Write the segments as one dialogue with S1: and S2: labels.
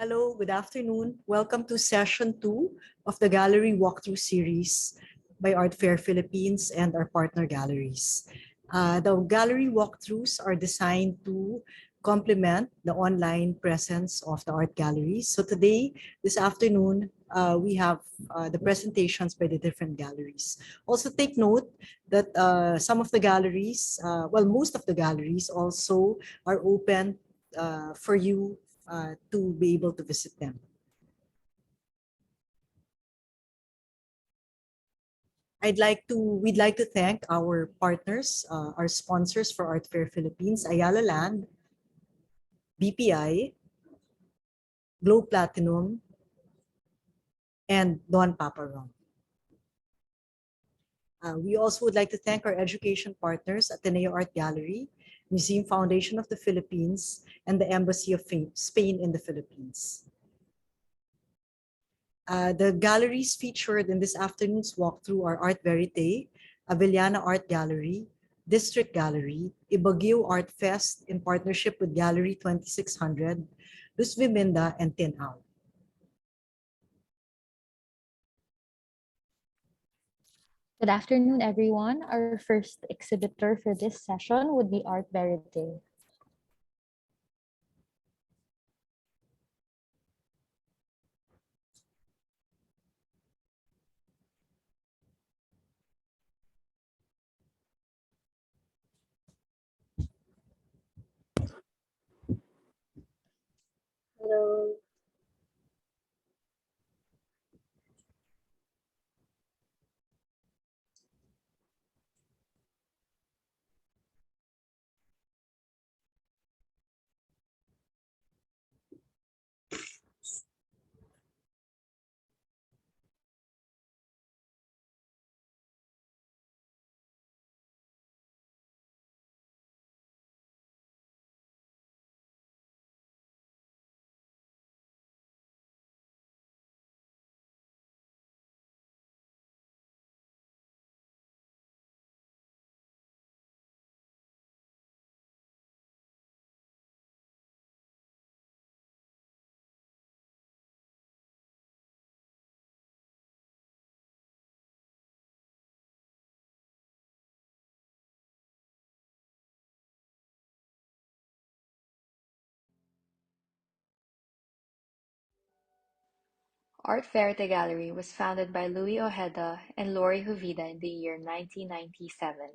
S1: Hello, good afternoon. Welcome to session 2 of the gallery walkthrough series by Art Fair Philippines and our partner galleries. The gallery walkthroughs are designed to complement the online presence of the art galleries. So today, this afternoon, we have the presentations by the different galleries. Also take note that some of the galleries, most of the galleries also are open for you to be able to visit them. We'd like to thank our partners, our sponsors for Art Fair Philippines, Ayala Land, BPI, Globe Platinum, and Don Paparon. We also would like to thank our education partners, Ateneo Art Gallery, Museum Foundation of the Philippines, and the Embassy of Spain in the Philippines. The galleries featured in this afternoon's walkthrough are Art Verité, Avellana Art Gallery, District Gallery, Ibagiw Art Fest in partnership with Gallery 2600, Luzviminda, and Tinao.
S2: Good afternoon, everyone. Our first exhibitor for this session would be Art Verité.
S3: Hello.
S4: Art Verité Gallery was founded by Louis Ojeda and Lori Juvida in the year 1997.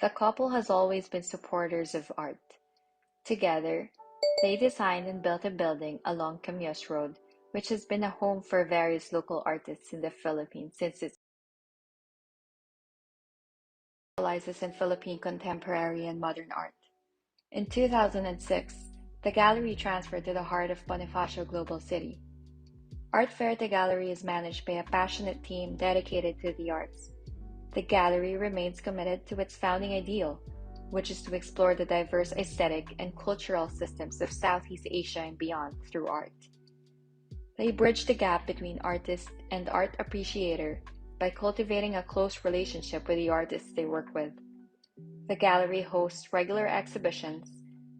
S4: The couple has always been supporters of art. Together, they designed and built a building along Camios Road, which has been a home for various local artists in the Philippines since it specializes in Philippine contemporary and modern art. In 2006, the gallery transferred to the heart of Bonifacio Global City. Art Verité Gallery is managed by a passionate team dedicated to the arts. The gallery remains committed to its founding ideal, which is to explore the diverse aesthetic and cultural systems of Southeast Asia and beyond through art. They bridge the gap between artist and art appreciator by cultivating a close relationship with the artists they work with. The gallery hosts regular exhibitions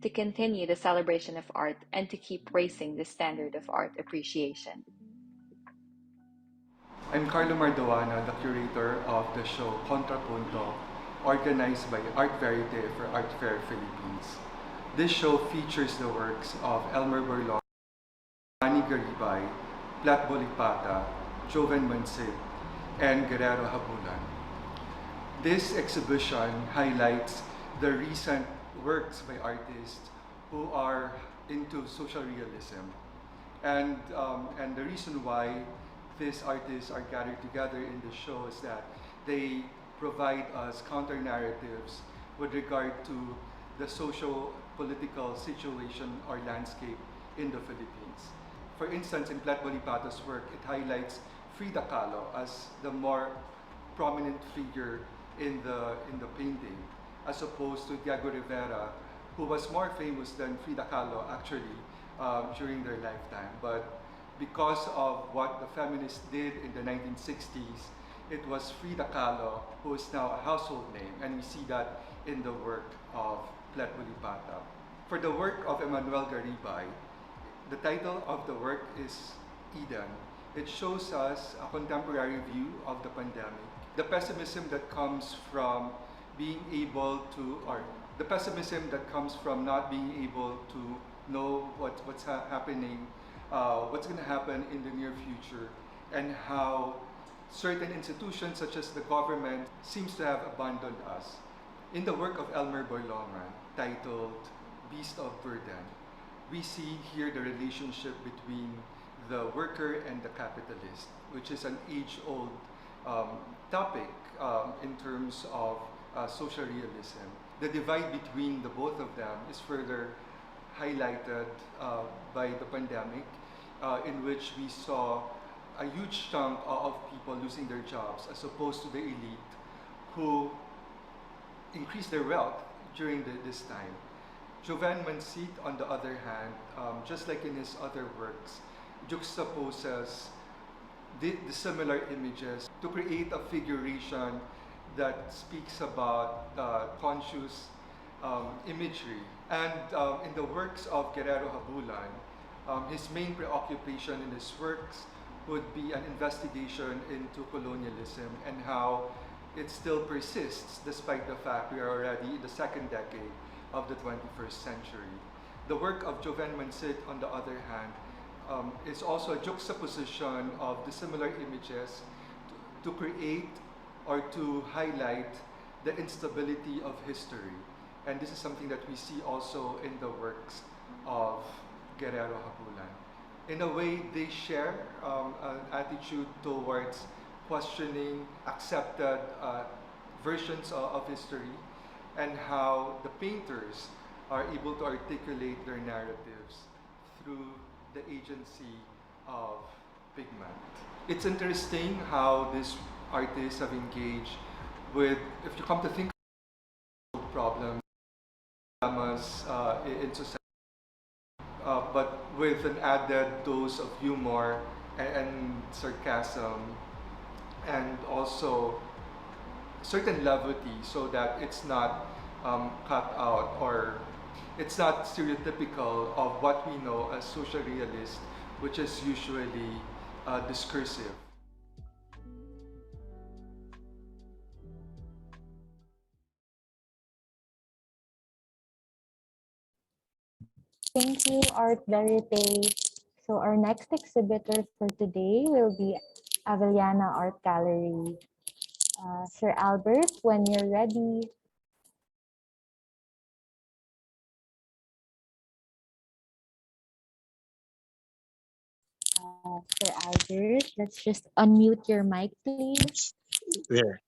S4: to continue the celebration of art and to keep raising the standard of art appreciation.
S5: I'm Carlo Mardoana, the curator of the show Contrapunto, organized by Art Verité for Art Fair Philippines. This show features the works of Elmer Borlaug, Manny Garibay, Plat Bolipata, Joven Mansip, and Guerrero Habulan. This exhibition highlights the recent works by artists who are into social realism And the reason why these artists are gathered together in the show is that they provide us counter narratives with regard to the social political situation or landscape in the Philippines. For instance, in Plat Bolipato's work, it highlights Frida Kahlo as the more prominent figure in the painting, as opposed to Diego Rivera, who was more famous than Frida Kahlo actually during their lifetime. But because of what the feminists did in the 1960s, it was Frida Kahlo who is now a household name, and we see that in the work of Plat Bolipato. For the work of Emmanuel Garibay, the title of the work is Eden. It shows us a contemporary view of the pandemic, the pessimism that comes from being able to, or the pessimism that comes from not being able to know what's happening, what's going to happen in the near future, and how certain institutions such as the government seems to have abandoned us. In the work of Elmer Boylongan, titled Beast of Burden, we see here the relationship between the worker and the capitalist, which is an age-old topic in terms of social realism. The divide between the both of them is further highlighted by the pandemic, in which we saw a huge chunk of people losing their jobs, as opposed to the elite who increased their wealth during this time. Jovan Mansit, on the other hand, just like in his other works, juxtaposes the similar images to create a figuration that speaks about conscious imagery. And in the works of Guerrero Habulan, his main preoccupation in his works would be an investigation into colonialism and how it still persists despite the fact we are already in the second decade of the 21st century. The work of Jovan Mansit, on the other hand, is also a juxtaposition of the similar images to create or to highlight the instability of history. And this is something that we see also in the works of Guerrero Habulan. In a way, they share an attitude towards questioning accepted versions of history, and how the painters are able to articulate their narratives through the agency of pigment. It's interesting how these artists have engaged with, if you come to think of problems, dilemmas in society, but with an added dose of humor and sarcasm, and also certain levity, so that it's not cut out, or it's not stereotypical of what we know as social realist, which is usually discursive.
S2: Thank you, Art Verité. So our next exhibitor for today will be Avellana Art Gallery. Sir Albert, when you're ready. Sir Albert, let's just unmute your mic, please.
S3: There.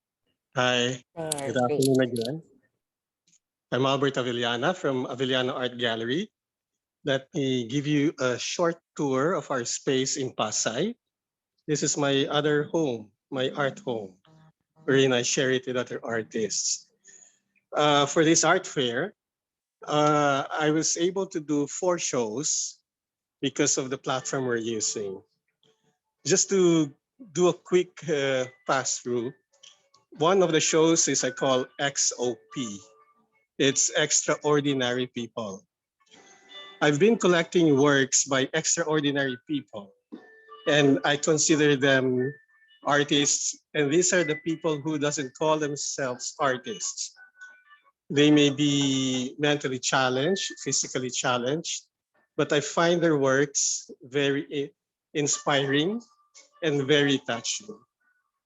S3: Hi.
S2: There,
S3: Good
S2: great.
S3: afternoon again. I'm Albert Avellana from Avellana Art Gallery. Let me give you a short tour of our space in Pasay. This is my other home, my art home, wherein I share it with other artists. For this art fair, I was able to do 4 shows because of the platform we're using. Just to do a quick pass through, one of the shows is I call XOP. It's Extraordinary People. I've been collecting works by extraordinary people, and I consider them artists. And these are the people who doesn't call themselves artists. They may be mentally challenged, physically challenged, but I find their works very inspiring and very touching.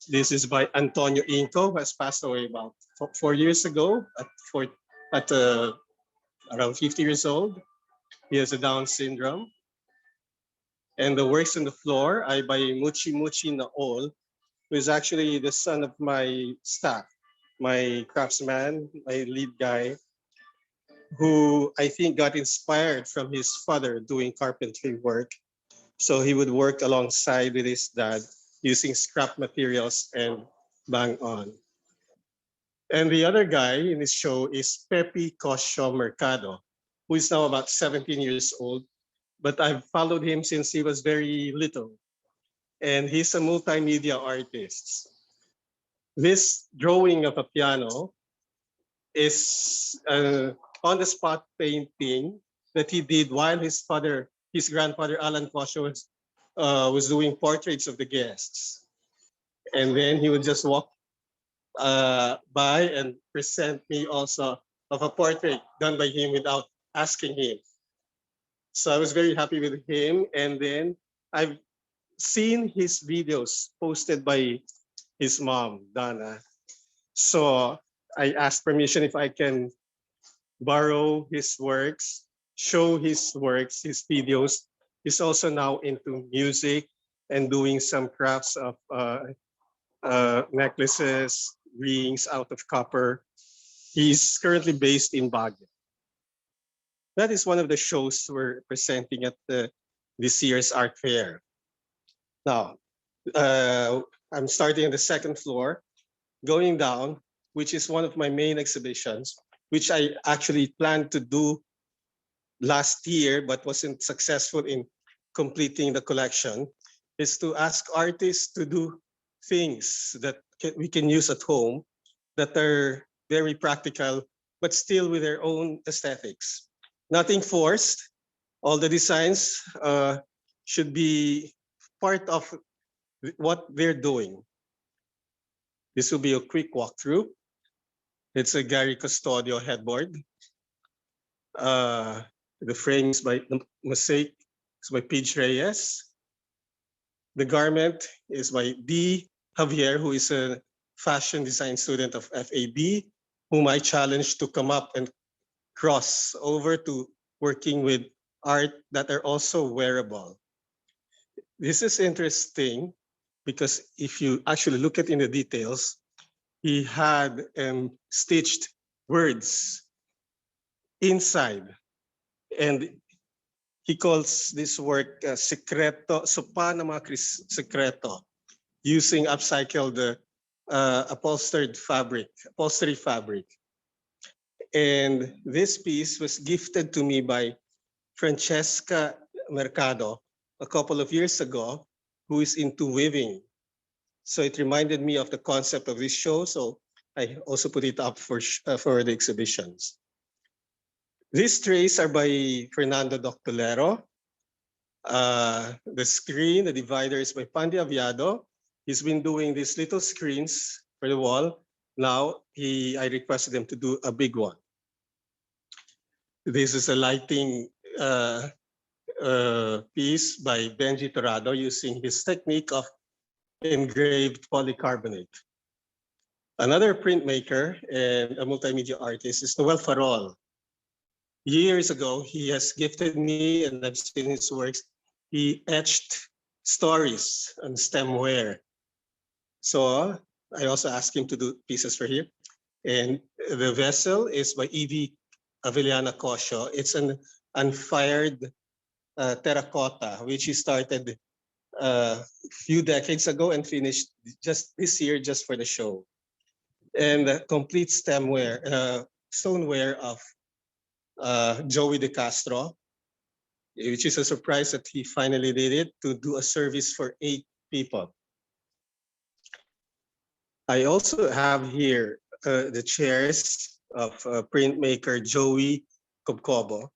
S3: This is by Antonio Inco, who has passed away about 4 years ago at around 50 years old. He has a Down syndrome. And the works on the floor are by Muchi Muchi Naol, who is actually the son of my staff, my craftsman, my lead guy, who I think got inspired from his father doing carpentry work. So he would work alongside with his dad using scrap materials and bang on. And the other guy in this show is Pepe Cosio Mercado, who is now about 17 years old, but I've followed him since he was very little. And he's a multimedia artist. This drawing of a piano is an on-the-spot painting that he did while his grandfather Alan Cosio was doing portraits of the guests. And then he would just walk by and present me also of a portrait done by him without asking him. So I was very happy with him. And then I've seen his videos posted by his mom, Dana. So I asked permission if I can borrow his works, show his works, his videos. He's also now into music and doing some crafts of necklaces, rings out of copper. He's currently based in Baguio. That is one of the shows we're presenting at this year's art fair. Now, I'm starting on the second floor, going down, which is one of my main exhibitions, which I actually planned to do last year, but wasn't successful in completing the collection, is to ask artists to do things that we can use at home that are very practical, but still with their own aesthetics. Nothing forced. All the designs should be part of what they're doing. This will be a quick walkthrough. It's a Gary Custodio headboard. The frame is by the mosaic is by Pidge Reyes. The garment is by D. Javier, who is a fashion design student of FAD, whom I challenged to come up and cross over to working with art that are also wearable. This is interesting because if you actually look at in the details, he had stitched words inside, and he calls this work secreto, sopa ng mga secreto, using upcycled upholstery fabric. And this piece was gifted to me by Francesca Mercado a couple of years ago, who is into weaving. So it reminded me of the concept of this show. So I also put it up for the exhibitions. These trays are by Fernando Doctolero. The screen, the divider is by Pandi Aviado. He's been doing these little screens for the wall. Now I requested him to do a big one. This is a lighting piece by Benji Torado using his technique of engraved polycarbonate. Another printmaker and a multimedia artist is Noel Farol. Years ago, he has gifted me, and I've seen his works. He etched stories on stemware. So I also asked him to do pieces for here. And the vessel is by Evie Avellana Cosio. It's an unfired terracotta, which he started a few decades ago and finished just this year, just for the show. And the complete stoneware of Joey De Castro, which is a surprise that he finally did it, to do a service for 8 people. I also have here the chairs of printmaker Joey Cobcobo,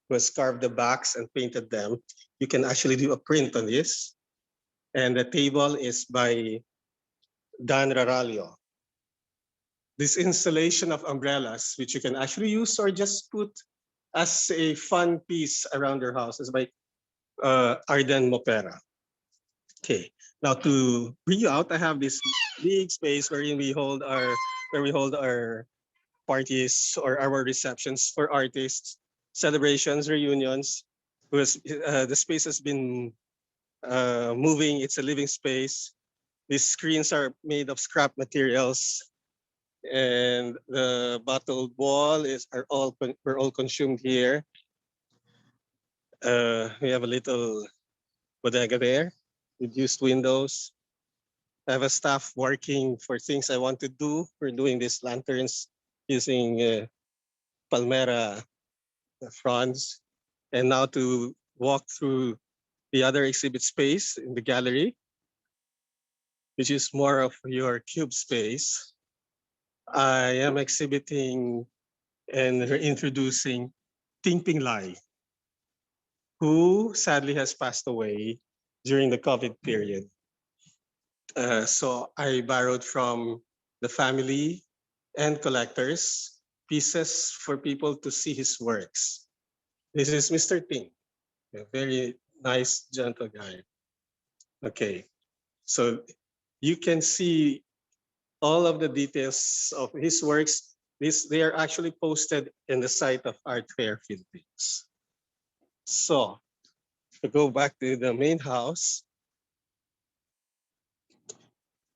S3: who has carved the backs and painted them. You can actually do a print on this. And the table is by Dan Raralio. This installation of umbrellas, which you can actually use or just put as a fun piece around your house, is by Arden Mopera. Okay, now to bring you out, I have this big space wherein we hold our parties or our receptions for artists, celebrations, reunions. The space has been moving. It's a living space. These screens are made of scrap materials, and the bottled wall were all consumed here. We have a little bodega there with used windows. I have a staff working for things I want to do. We're doing these lanterns using Palmera fronds. And now to walk through the other exhibit space in the gallery, which is more of your cube space. I am exhibiting and introducing Ting Ping Lai, who sadly has passed away during the COVID period. So I borrowed from the family and collectors pieces for people to see his works. This is Mr. Ting, a very nice, gentle guy. Okay, so you can see all of the details of his works. They are actually posted in the site of Art Fair Philippines. So to go back to the main house,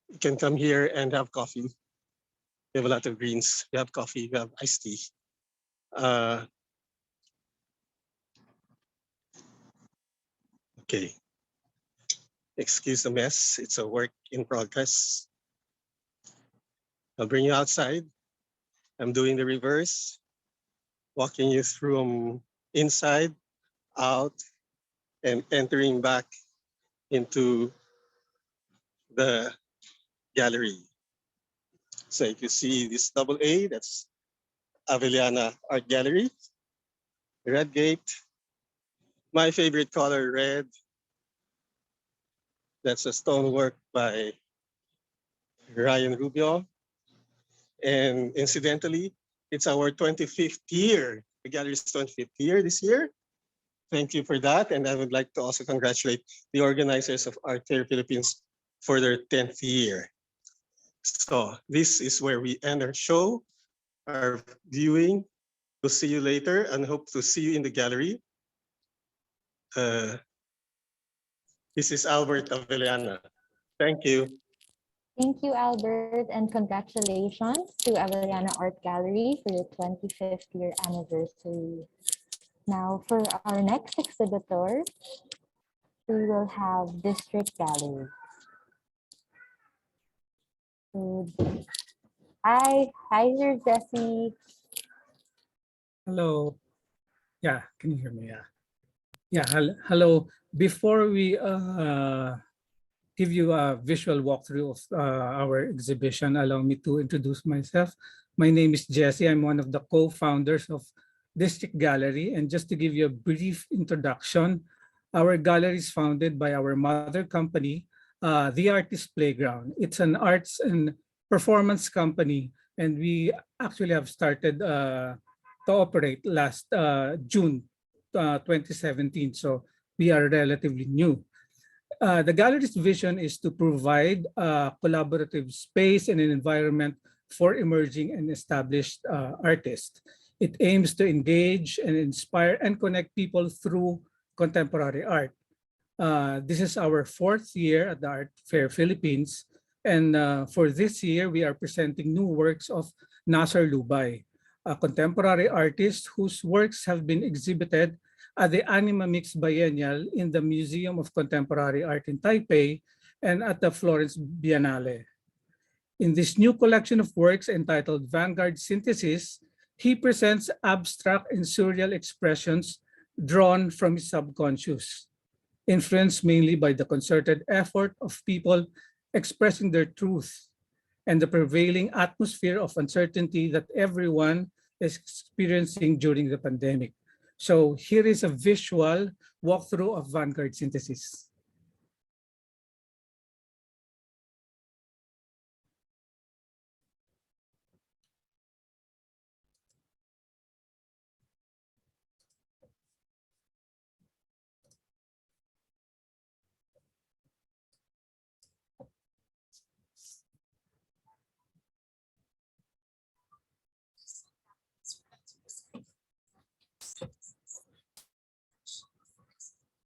S3: you can come here and have coffee. We have a lot of greens. We have coffee. We have iced tea. Okay. Excuse the mess. It's a work in progress. I'll bring you outside. I'm doing the reverse, walking you through inside, out, and entering back into the gallery. So you can see this double A, that's Avellana Art Gallery, red gate. My favorite color, red. That's a stonework by Ryan Rubio. And incidentally, it's our 25th year. The gallery's 25th year this year. Thank you for that. And I would like to also congratulate the organizers of Art Fair Philippines for their 10th year. So this is where we end our show, our viewing. We'll see you later and hope to see you in the gallery. This is Albert Avellana. Thank you.
S2: Thank you, Albert, and congratulations to Avellana Art Gallery for your 25th year anniversary. Now, for our next exhibitor, we will have District Gallery. So, hi, Sir Jesse.
S6: Hello. Yeah, can you hear me? Yeah. Hello. Before we give you a visual walkthrough of our exhibition, allow me to introduce myself. My name is Jesse. I'm one of the co-founders of District Gallery. And just to give you a brief introduction, our gallery is founded by our mother company, The Artist Playground. It's an arts and performance company, and we actually have started to operate last June 2017. So we are relatively new. The gallery's vision is to provide a collaborative space and an environment for emerging and established artists. It aims to engage and inspire and connect people through contemporary art. This is our 4th year at the Art Fair Philippines. And for this year, we are presenting new works of Nasser Lubay, a contemporary artist whose works have been exhibited at the Anima Mix Biennial in the Museum of Contemporary Art in Taipei and at the Florence Biennale. In this new collection of works entitled Vanguard Synthesis, he presents abstract and surreal expressions drawn from his subconscious, influenced mainly by the concerted effort of people expressing their truth and the prevailing atmosphere of uncertainty that everyone is experiencing during the pandemic. So here is a visual walkthrough of Vanguard Synthesis.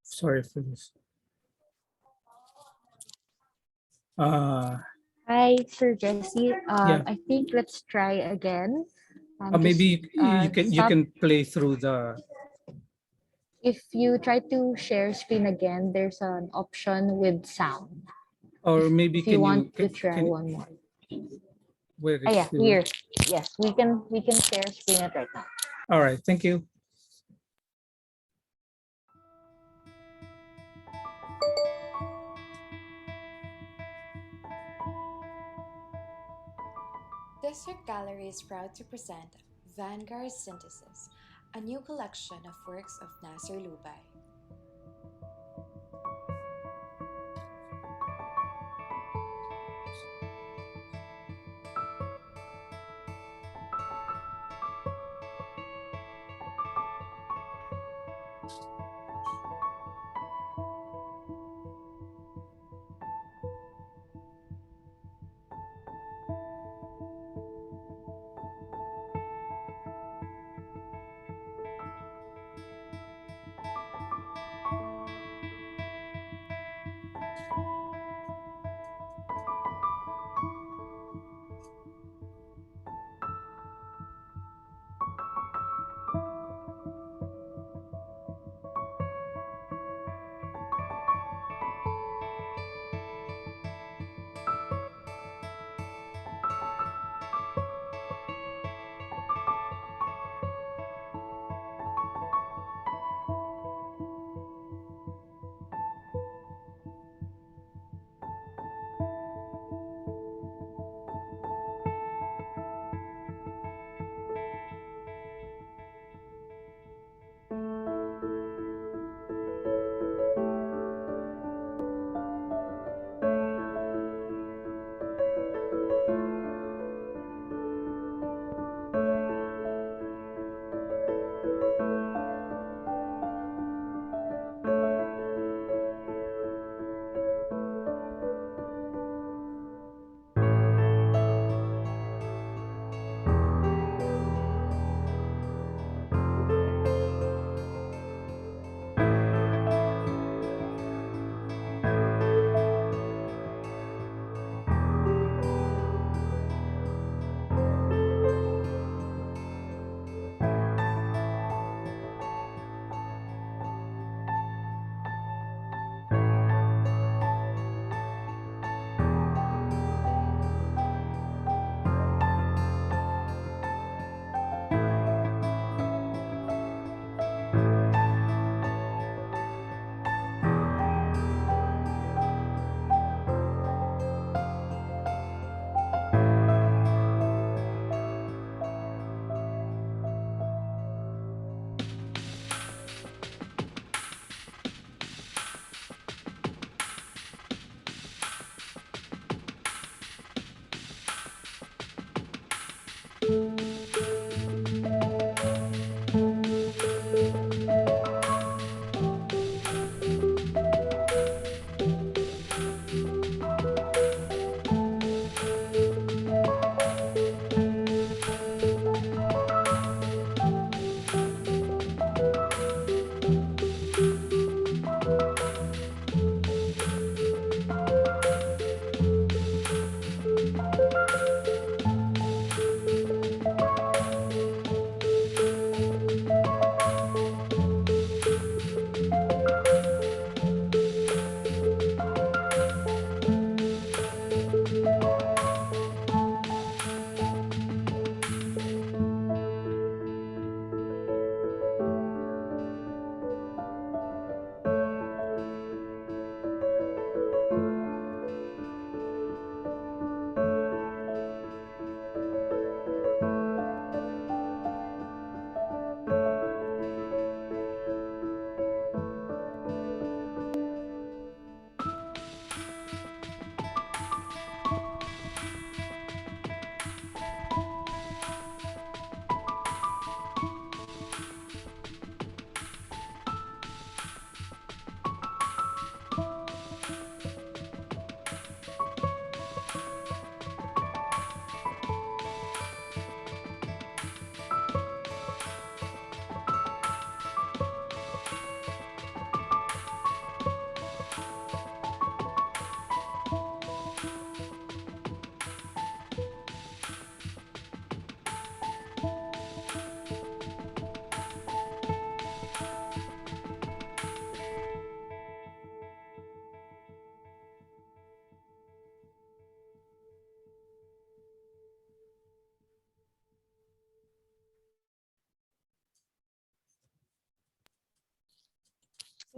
S6: Sorry for this.
S2: Hi, Sir Jesse.
S6: Yeah,
S2: I think let's try again.
S6: maybe you
S2: Stop.
S6: can play through the.
S2: If you try to share screen again, there's an option with sound.
S6: Or maybe
S2: If you
S6: can you
S2: want to try
S6: can
S2: one more.
S6: where
S2: Ah,
S6: it's
S2: yeah,
S6: still.
S2: here. Yes, we can share screen it right now.
S6: All right, thank you.
S7: District Gallery is proud to present Vanguard Synthesis, a new collection of works of Nasser Lubay.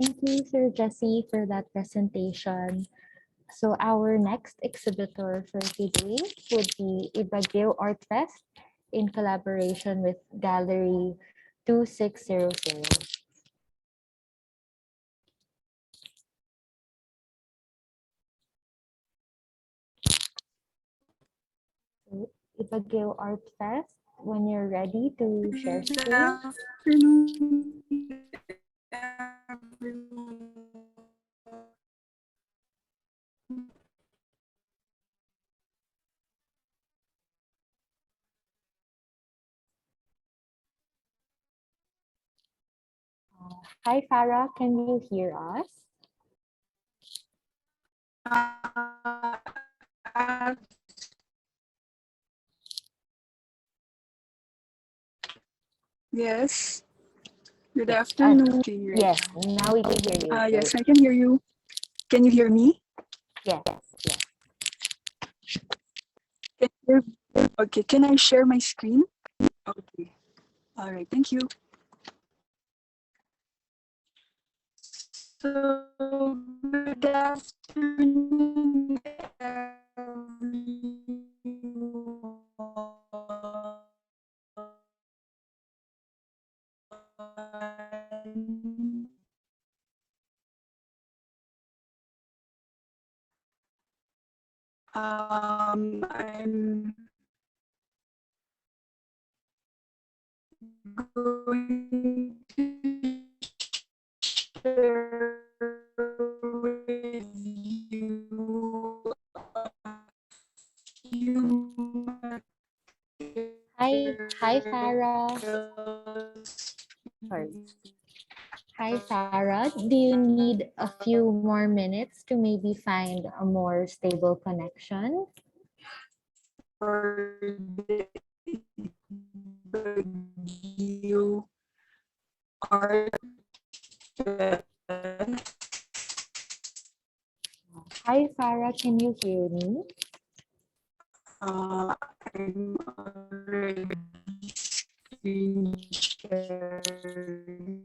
S2: Thank you, Sir Jesse, for that presentation. So our next exhibitor for today would be Ibagiw Art Fest in collaboration with Gallery 2600. So, Ibagiw Art Fest, when you're ready to share
S8: Good
S2: screen.
S8: afternoon, everyone.
S2: Hi, Farah, can you hear us?
S8: Uh, yes, good
S2: Uh,
S8: afternoon. Can you hear
S2: yes, now we can hear you.
S8: Yes, I can hear you. Can you hear me?
S2: Yes, yes.
S8: Can you hear? Okay, can I share my screen? Okay, all right, thank you. So, good afternoon, everyone. I'm going to share with you a few
S2: Hi, Farah.
S8: materials.
S2: Sorry. Hi, Farah. Do you need a few more minutes to maybe find a more stable connection?
S8: For the Ibagiw Art Fest.
S2: Hi, Farah. Can you hear me?
S8: I'm already screen sharing.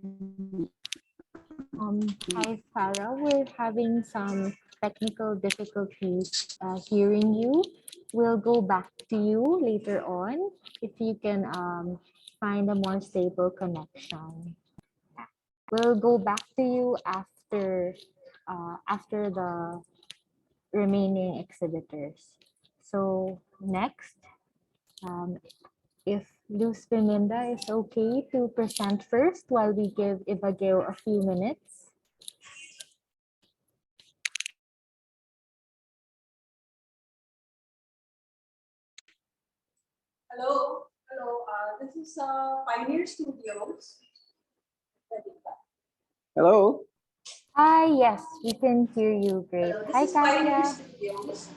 S2: Hi, Farah. We're having some technical difficulties hearing you. We'll go back to you later on if you can find a more stable connection. We'll go back to you after the remaining exhibitors. So next, um, if Luzviminda is okay to present first while we give Ibagiw a few minutes.
S9: Hello, hello. This is Pioneer Studios. Hello.
S2: Hi, yes, we can hear you great.
S9: Hello, this
S2: Hi,
S9: is Pioneer
S2: Kasia.
S9: Studios.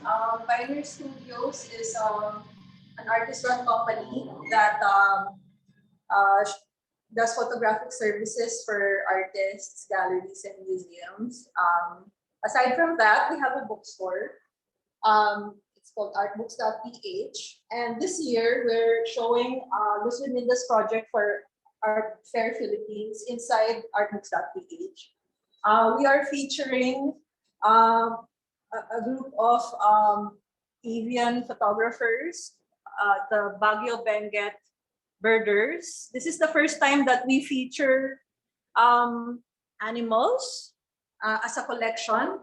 S9: Pioneer Studios is an artist-run company that does photographic services for artists, galleries, and museums. Aside from that, we have a bookstore. It's called artbooks.ph. And this year, we're showing Luzviminda's project for Art Fair Philippines inside artbooks.ph. We are featuring a group of avian photographers, the Baguio Benguet birders. This is the first time that we feature animals as a collection.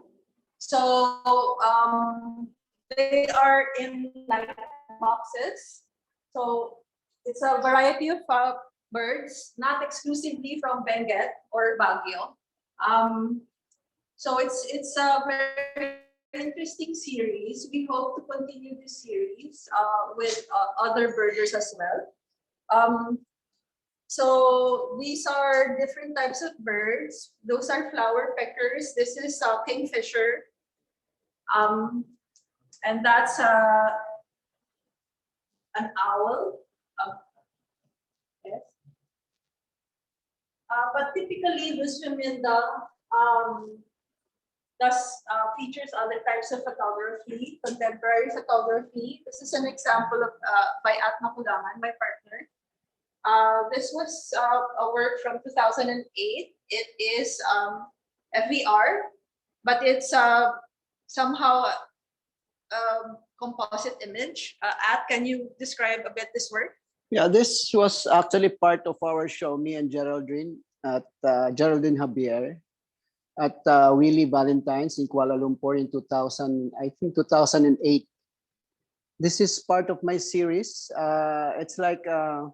S9: So they are in like boxes. So it's a variety of birds, not exclusively from Benguet or Baguio. So it's a very interesting series. We hope to continue this series with other birders as well. So these are different types of birds. Those are flower peckers. This is kingfisher. And that's an owl. Yes. But typically, Luzviminda does features other types of photography, contemporary photography. This is an example of by Atma Kulangan, my partner. This was a work from 2008. It is FVR, but it's somehow composite image. Can you describe a bit this work?
S10: Yeah, this was actually part of our show, me and Geraldine Javier at Willie Valentine's in Kuala Lumpur in 2000, I think 2008. This is part of my series. It's like I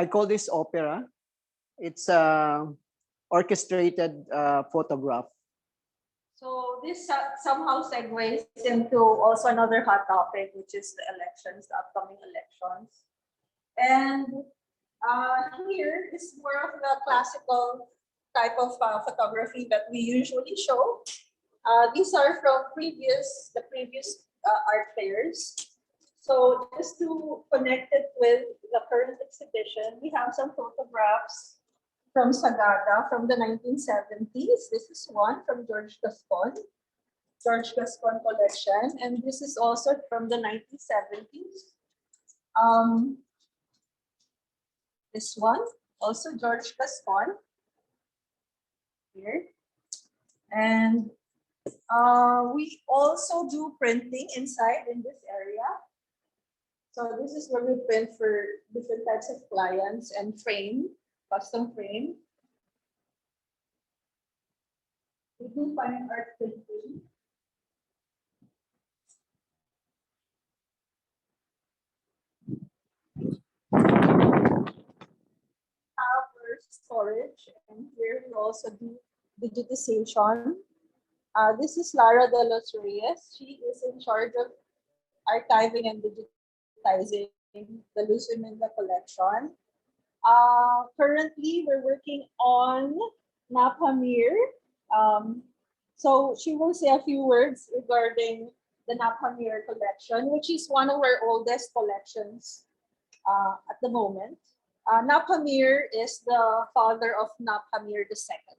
S10: call this opera. It's orchestrated photograph.
S9: So this somehow segues into also another hot topic, which is the elections, the upcoming elections. And here is more of the classical type of photography that we usually show. These are from the previous art fairs. So just to connect it with the current exhibition, we have some photographs from Sagada from the 1970s. This is one from George Gascon collection, and this is also from the 1970s. This one, also George Gascon here. And we also do printing inside in this area. So this is where we print for different types of clients and custom frame. We do fine art printing. Our storage, and here we also do digitization. This is Lara de los Reyes. She is in charge of archiving and digitizing the Luzviminda collection. Currently, we're working on Napamir. So she will say a few words regarding the Napamir collection, which is one of our oldest collections at the moment. Napamir is the father of Napamir II.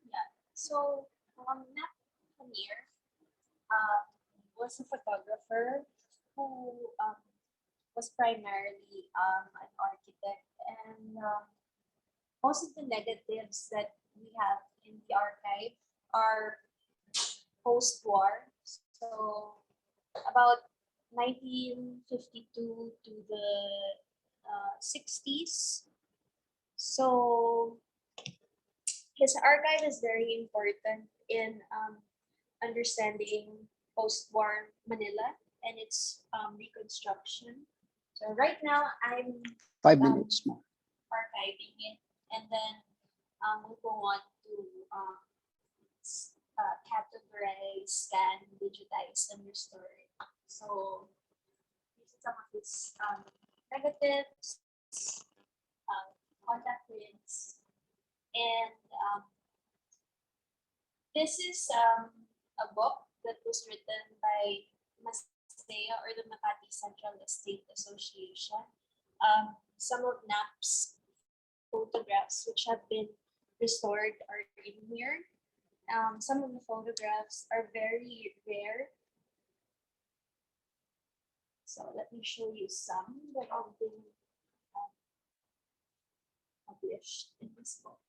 S11: Yeah. So Napamir was a photographer who was primarily an architect, and most of the negatives that we have in the archive are post-war. So about 1952 to the 60s. So his archive is very important in understanding post-war Manila and its reconstruction. So right now I'm
S10: 5 minutes more.
S11: archiving it, and then we'll go on to categorize, scan, digitize, and restore it. So these are some of these negatives, contact prints, and this is a book that was written by Mastea, or the Makati Central Estate Association. Some of NAP's photographs which have been restored are in here. Some of the photographs are very rare. So let me show you some that have been published in this book.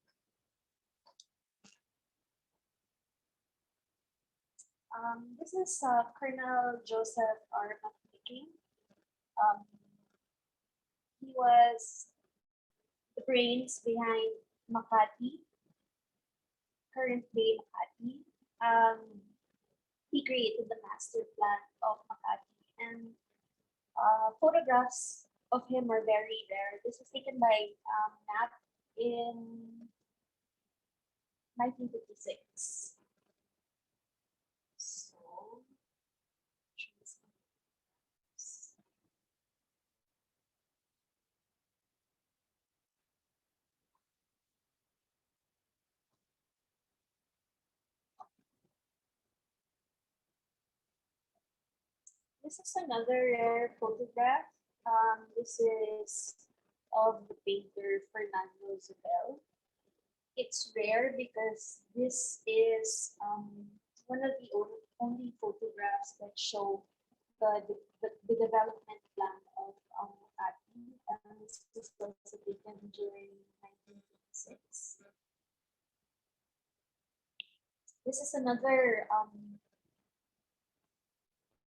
S11: This is Colonel Joseph R. McPicking. He was the brains behind Makati, current day Makati. He created the master plan of Makati, and photographs of him are very rare. This was taken by Nat in 1956. So, this is another rare photograph. This is of the painter Fernando Zubel. It's rare because this is one of the only photographs that show the development plan of Makati. This was also taken during 1956. This is another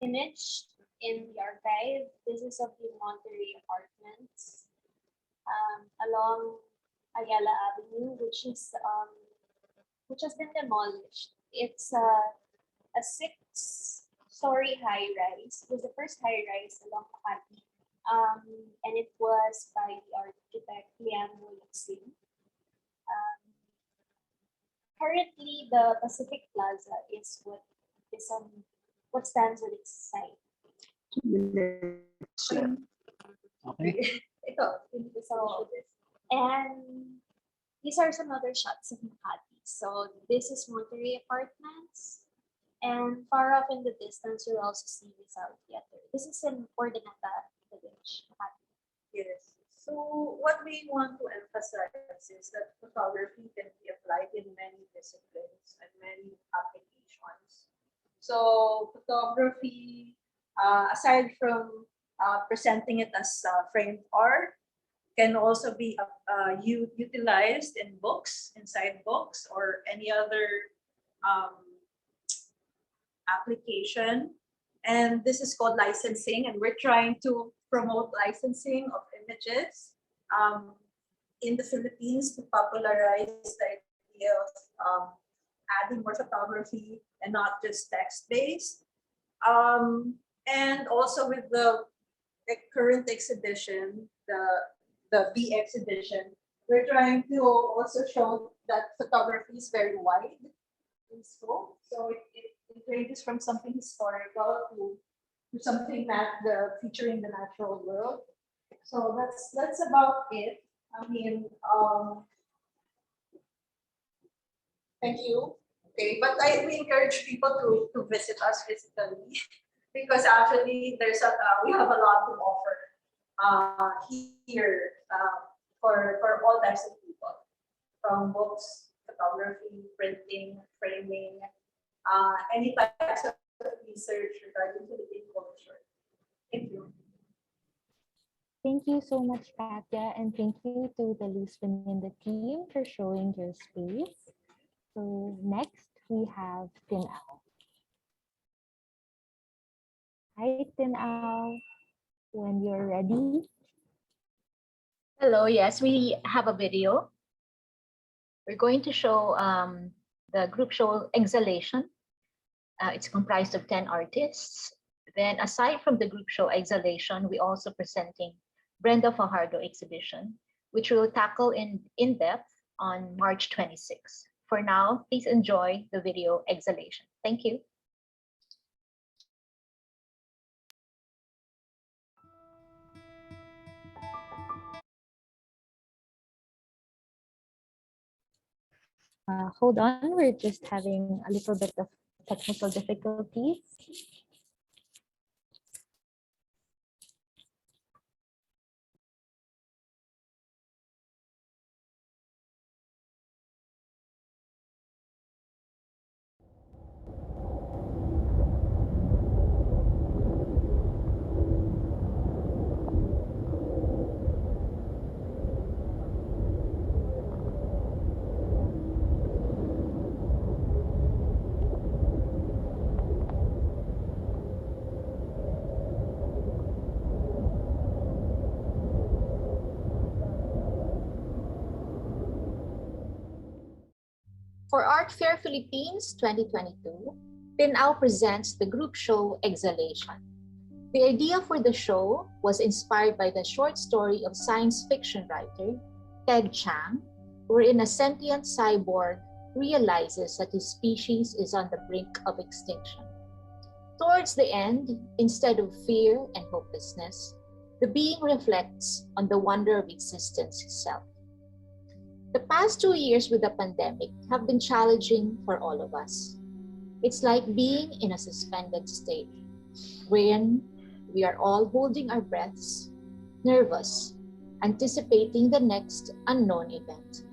S11: image in the archive. This is of the Monterey Apartments along Ayala Avenue, which has been demolished. It's a 6-story high-rise. It was the first high-rise along Makati, and it was by the architect Liano Yuxin. Currently, the Pacific Plaza is what stands at its site.
S10: Okay.
S11: And these are some other shots of Makati. So this is Monterey Apartments. And far off in the distance, you'll also see the South Theater. This is in Ordinata Village, Makati.
S9: Yes. So what we want to emphasize is that photography can be applied in many disciplines and many applications. So photography, aside from presenting it as framed art, can also be utilized in books, inside books, or any other application. And this is called licensing, and we're trying to promote licensing of images in the Philippines to popularize the idea of adding more photography and not just text-based. And also with the current exhibition, the B exhibition, we're trying to also show that photography is very wide in scope. So it ranges from something historical to something featuring the natural world. So that's about it. I mean, thank you. Okay, but we encourage people to visit us physically because actually we have a lot to offer here for all types of people, from books, photography, printing, framing, any types of research regarding Philippine culture. Thank you.
S2: Thank you so much, Katya, and thank you to the Luzviminda team for showing your space. So next we have Tin Ao. Hi, Tin Ao. When you're ready.
S12: Hello, yes, we have a video. We're going to show the group show Exhalation. It's comprised of 10 artists. Then aside from the group show Exhalation, we also presenting Brenda Fajardo exhibition, which we'll tackle in depth on March 26. For now, please enjoy the video Exhalation. Thank you.
S2: Hold on, we're just having a little bit of technical difficulties.
S12: For Art Fair Philippines 2022, Pinao presents the group show Exhalation. The idea for the show was inspired by the short story of science fiction writer Ted Chiang, wherein a sentient cyborg realizes that his species is on the brink of extinction. Towards the end, instead of fear and hopelessness, the being reflects on the wonder of existence itself. The past 2 years with the pandemic have been challenging for all of us. It's like being in a suspended state, wherein we are all holding our breaths, nervous, anticipating the next unknown event.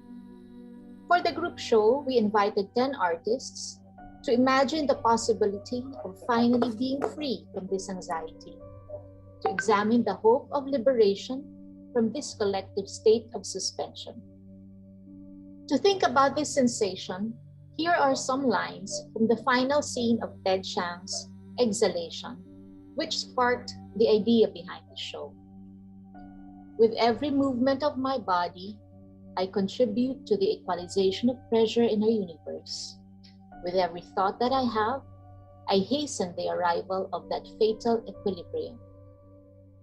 S12: For the group show, we invited 10 artists to imagine the possibility of finally being free from this anxiety, to examine the hope of liberation from this collective state of suspension. To think about this sensation, Here are some lines from the final scene of Ted Chiang's Exhalation, which sparked the idea behind the show. With every movement of my body, I contribute to the equalization of pressure in our universe. With every thought that I have, I hasten the arrival of that fatal equilibrium.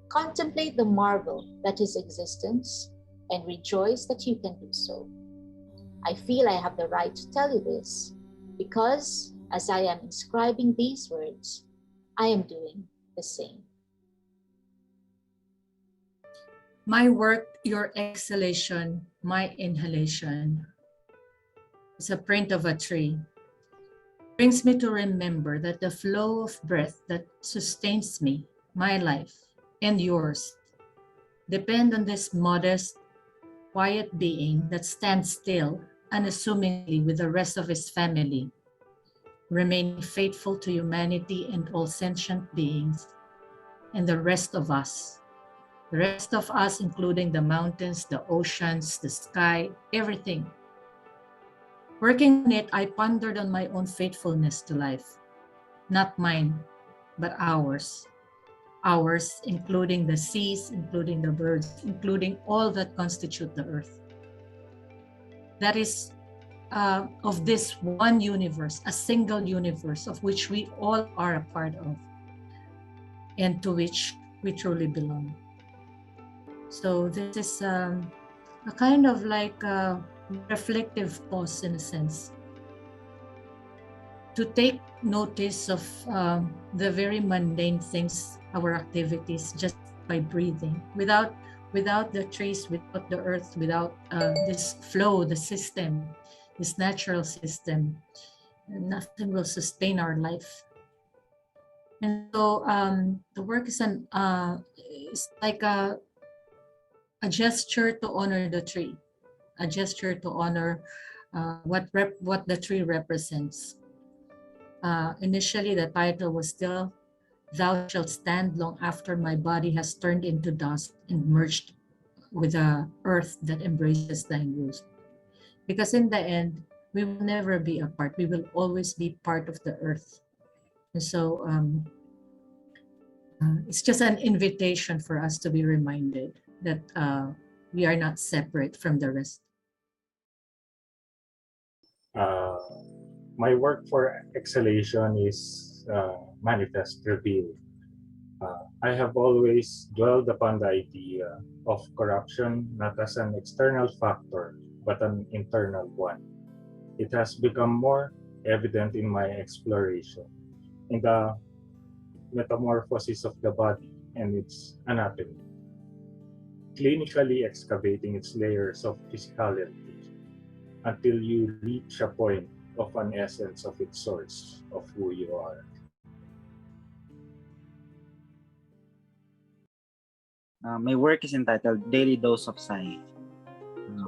S12: Contemplate the marvel that is existence and rejoice that you can do so. I feel I have the right to tell you this because as I am inscribing these words, I am doing the same.
S13: My work, your exhalation, my inhalation. It's a print of a tree. Brings me to remember that the flow of breath that sustains me, my life, and yours depend on this modest, quiet being that stands still unassumingly with the rest of his family, remaining faithful to humanity and all sentient beings, and the rest of us. The rest of us, including the mountains, the oceans, the sky, everything. Working on it, I pondered on my own faithfulness to life. Not mine, but ours. Ours, including the seas, including the birds, including all that constitute the earth. That is of this one universe, a single universe of which we all are a part of and to which we truly belong. So this is a kind of like a reflective pause in a sense. To take notice of the very mundane things, our activities, just by breathing, without the trees, without the earth, without this flow, the system, this natural system, nothing will sustain our life. And so the work is it's like a gesture to honor the tree, a gesture to honor what the tree represents. Initially, the title was still, "Thou shalt stand long after my body has turned into dust and merged with the earth that embraces thine roots." Because in the end, we will never be apart. We will always be part of the earth. And so it's just an invitation for us to be reminded that we are not separate from the rest.
S14: My work for exhalation is manifest reveal. I have always dwelled upon the idea of corruption not as an external factor, but an internal one. It has become more evident in my exploration, in the metamorphosis of the body and its anatomy, clinically excavating its layers of physicality until you reach a point of an essence of its source, of who you are.
S15: My work is entitled Daily Dose of Psi.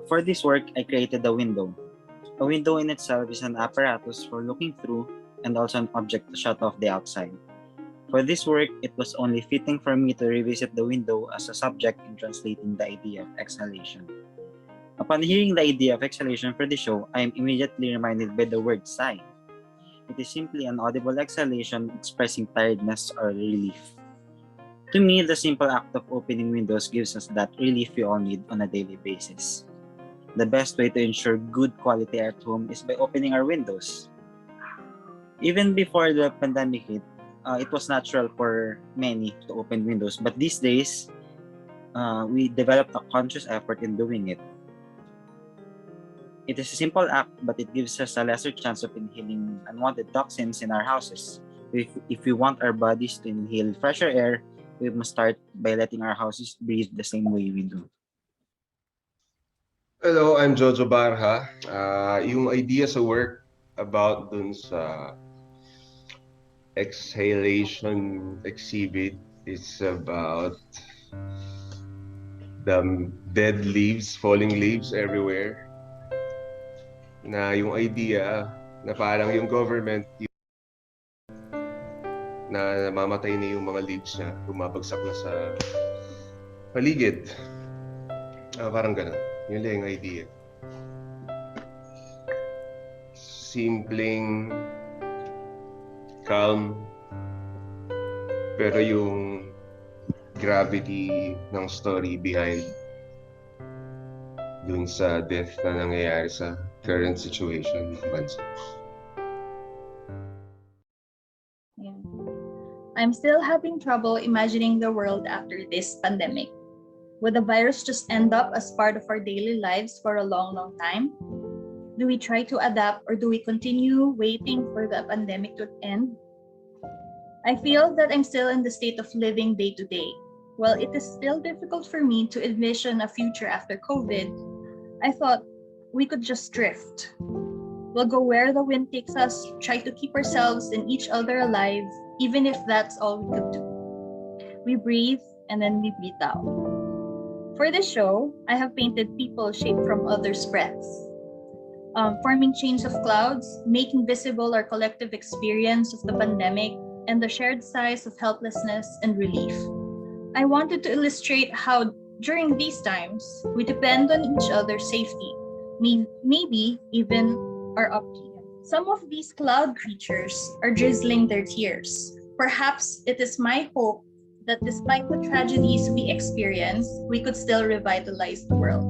S15: For this work, I created a window. A window in itself is an apparatus for looking through and also an object to shut off the outside. For this work, it was only fitting for me to revisit the window as a subject in translating the idea of exhalation. Upon hearing the idea of exhalation for the show, I am immediately reminded by the word sigh. It is simply an audible exhalation expressing tiredness or relief. To me, the simple act of opening windows gives us that relief we all need on a daily basis. The best way to ensure good quality air at home is by opening our windows. Even before the pandemic hit, it was natural for many to open windows, but these days, we developed a conscious effort in doing it. It is a simple act, but it gives us a lesser chance of inhaling unwanted toxins in our houses. If we want our bodies to inhale fresher air, we must start by letting our houses breathe the same way we do.
S16: Hello, I'm Jojo Barha. Yung idea sa work about dun sa exhalation exhibit is about the dead leaves, falling leaves everywhere. Na yung idea na parang yung government na namamatay na yung mga leaves niya, bumabagsak na sa paligid. Parang ganun. Yun lang yung idea. simpleng, calm, pero yung gravity ng story behind dun sa death na nangyayari sa current situation ng bansa.
S17: Yeah. I'm still having trouble imagining the world after this pandemic. Would the virus just end up as part of our daily lives for a long, long time? Do we try to adapt or do we continue waiting for the pandemic to end? I feel that I'm still in the state of living day to day. While it is still difficult for me to envision a future after COVID, I thought we could just drift. We'll go where the wind takes us, try to keep ourselves and each other alive, even if that's all we could do. We breathe and then we breathe out. For this show, I have painted people shaped from others' breaths, forming chains of clouds, making visible our collective experience of the pandemic and the shared sighs of helplessness and relief. I wanted to illustrate how, during these times, we depend on each other's safety, maybe even our upkeep. Some of these cloud creatures are drizzling their tears. Perhaps it is my hope that despite the tragedies we experience, we could still revitalize the world.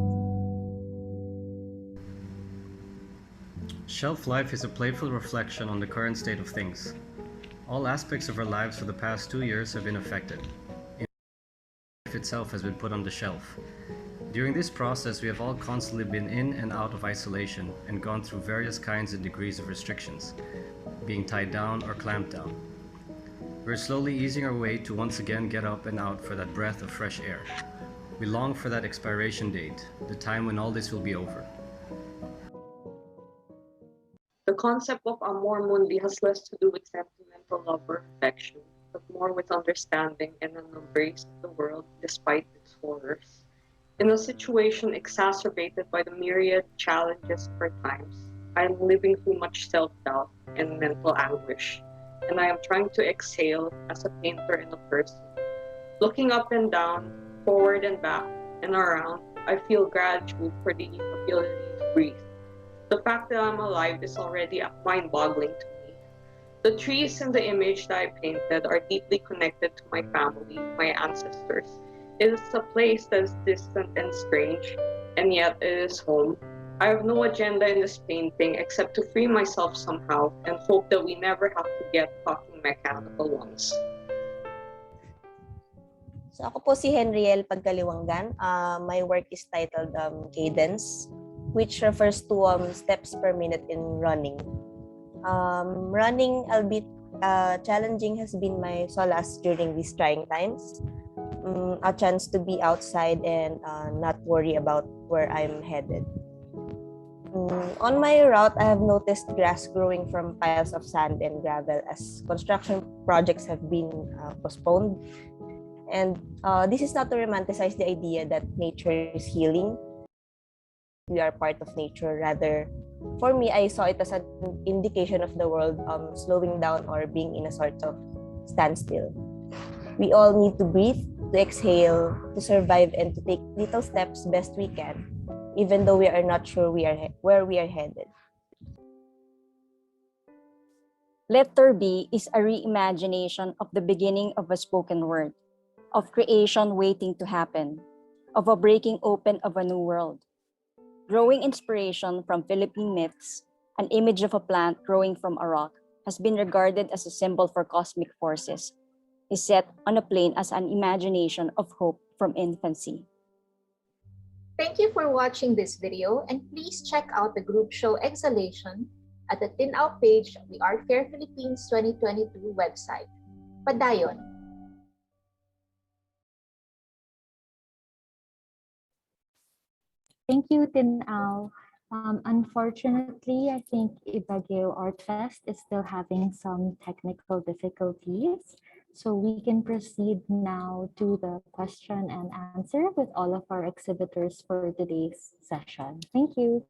S18: Shelf life is a playful reflection on the current state of things. All aspects of our lives for the past 2 years have been affected. Life itself has been put on the shelf. During this process, we have all constantly been in and out of isolation and gone through various kinds and degrees of restrictions, being tied down or clamped down. We're slowly easing our way to once again get up and out for that breath of fresh air. We long for that expiration date, the time when all this will be over.
S19: The concept of amor mundi has less to do with sentimental love or affection, but more with understanding and an embrace of the world despite its horrors. In a situation exacerbated by the myriad challenges of our times, I am living through much self-doubt and mental anguish, and I am trying to exhale as a painter and a person. Looking up and down, forward and back, and around, I feel gratitude for the ability to breathe. The fact that I'm alive is already mind-boggling to me. The trees in the image that I painted are deeply connected to my family, my ancestors. It is a place that is distant and strange, and yet it is home. I have no agenda in this painting except to free myself somehow and hope that we never have to get talking mechanical ones.
S20: So ako po si Henriel Pagkaliwanggan. My work is titled Cadence, which refers to steps per minute in running. Running, albeit challenging, has been my solace during these trying times. A chance to be outside and not worry about where I'm headed. On my route, I have noticed grass growing from piles of sand and gravel as construction projects have been postponed. And this is not to romanticize the idea that nature is healing. We are part of nature. Rather, for me, I saw it as an indication of the world slowing down or being in a sort of standstill. We all need to breathe, to exhale, to survive, and to take little steps best we can, even though we are not sure where we are headed.
S21: Letter B is a reimagination of the beginning of a spoken word, of creation waiting to happen, of a breaking open of a new world. Drawing inspiration from Philippine myths, an image of a plant growing from a rock has been regarded as a symbol for cosmic forces, is set on a plane as an imagination of hope from infancy.
S12: Thank you for watching this video, and please check out the group show Exhalation at the Tin Out page of the Art Fair Philippines 2022 website. Padayon!
S2: Thank you, Tin Ao. Unfortunately, I think Ibagiw Art Fest is still having some technical difficulties. So we can proceed now to the question and answer with all of our exhibitors for today's session. Thank you.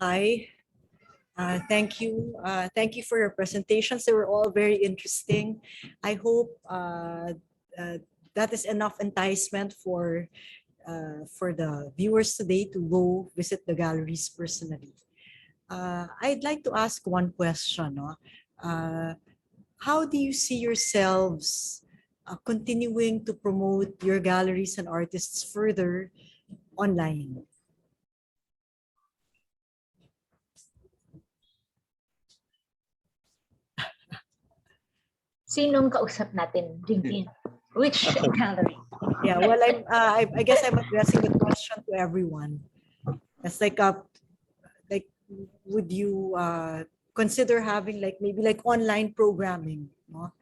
S1: Hi. Thank you. Thank you for your presentations. They were all very interesting. I hope that is enough enticement for the viewers today to go visit the galleries personally. I'd like to ask one question. No? How do you see yourselves continuing to promote your galleries and artists further online?
S12: Sinong kausap natin, Jingjing? Which gallery?
S1: Yeah, well, I guess I'm addressing the question to everyone. It's like would you consider having maybe online programming? No?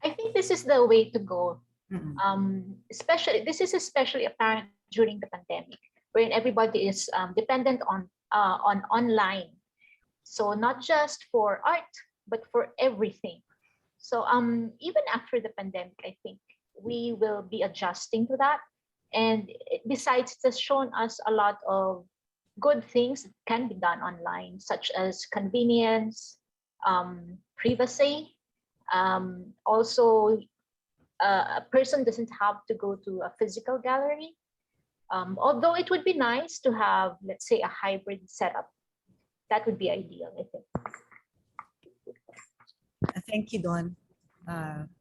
S12: I think this is the way to go. This is especially apparent during the pandemic, wherein everybody is dependent on online. So not just for art, but for everything. So even after the pandemic, I think we will be adjusting to that. And besides, it has shown us a lot of good things that can be done online, such as convenience, privacy. Also, a person doesn't have to go to a physical gallery. Although it would be nice to have, let's say, a hybrid setup. That would be ideal, I think.
S1: Thank you, Dawn.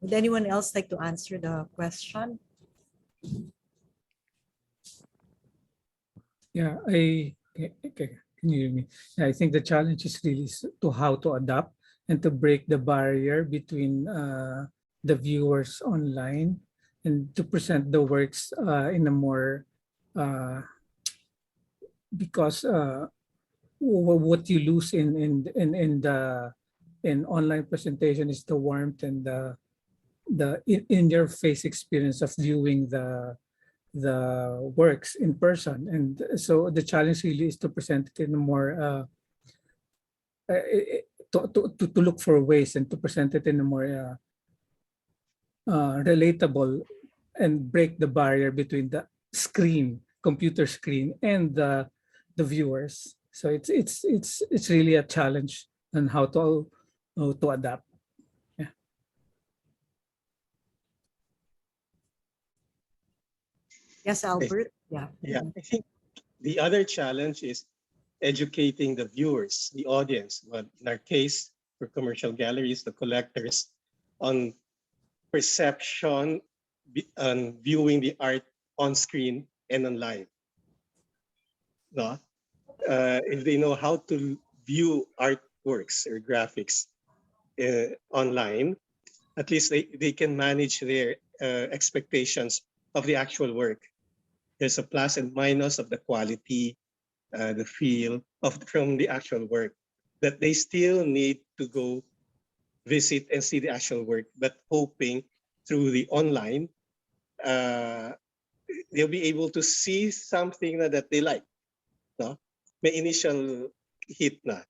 S1: Would anyone else like to answer the question?
S6: Yeah, okay, can you hear me? Yeah, I think the challenge is really to how to adapt and to break the barrier between the viewers online and to present the works in a more because what you lose in online presentation is the warmth and the in your face experience of viewing the works in person. And so the challenge really is to present it in a more to look for ways and to present it in a more relatable and break the barrier between the computer screen and the viewers. So it's really a challenge on how to adapt. Yeah.
S1: Yes, Albert. Yeah.
S3: Yeah, I think the other challenge is educating the viewers, the audience, well, in our case, for commercial galleries, the collectors, on perception on viewing the art on screen and online. No? If they know how to view artworks or graphics online, at least they can manage their expectations of the actual work. There's a plus and minus of the quality, the feel from the actual work, that they still need to go visit and see the actual work, but hoping through the online, they'll be able to see something that they like. No? May initial hit na.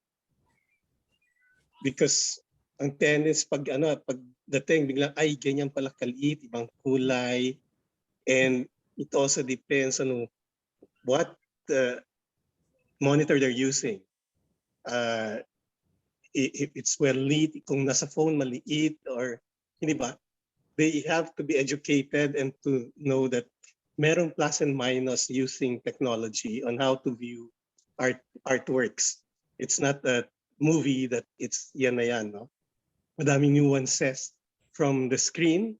S3: Because ang tennis pag dating biglang ay ganyan pala kaliit, ibang kulay, and it also depends on what monitor they're using. If it's well lit, kung nasa phone maliit or hindi ba, they have to be educated and to know that merong plus and minus using technology on how to view artworks. It's not a movie that it's yan na yan, no? Madaming nuances from the screen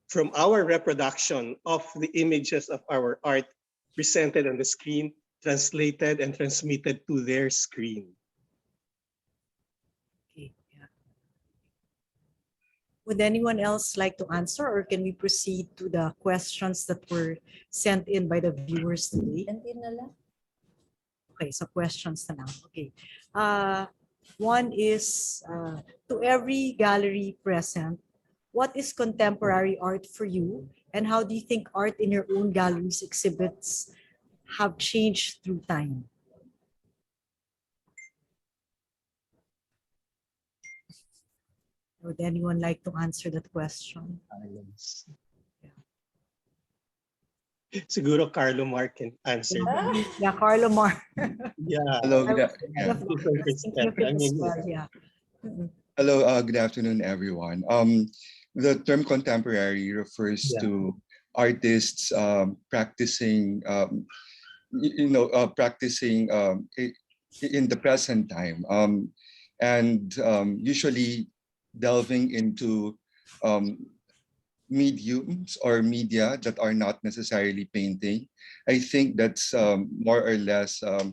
S3: from our reproduction of the images of our art presented on the screen, translated and transmitted to their screen.
S1: Okay. Yeah. Would anyone else like to answer, or can we proceed to the questions that were sent in by the viewers today? Okay, so questions na lang. Okay. One is, to every gallery present, what is contemporary art for you? And how do you think art in your own galleries exhibits have changed through time? Would anyone like to answer that question?
S3: Siguro Carlo Mark can answer that.
S1: Yeah, Carlo Mar.
S3: Yeah.
S4: Hello,
S3: Yeah, different perspective. I mean,
S1: Yeah.
S4: hello, good afternoon, everyone. The term contemporary refers
S3: Yeah.
S4: to artists practicing, practicing in the present time, and usually delving into um, mediums or media that are not necessarily painting. I think that's more or less, a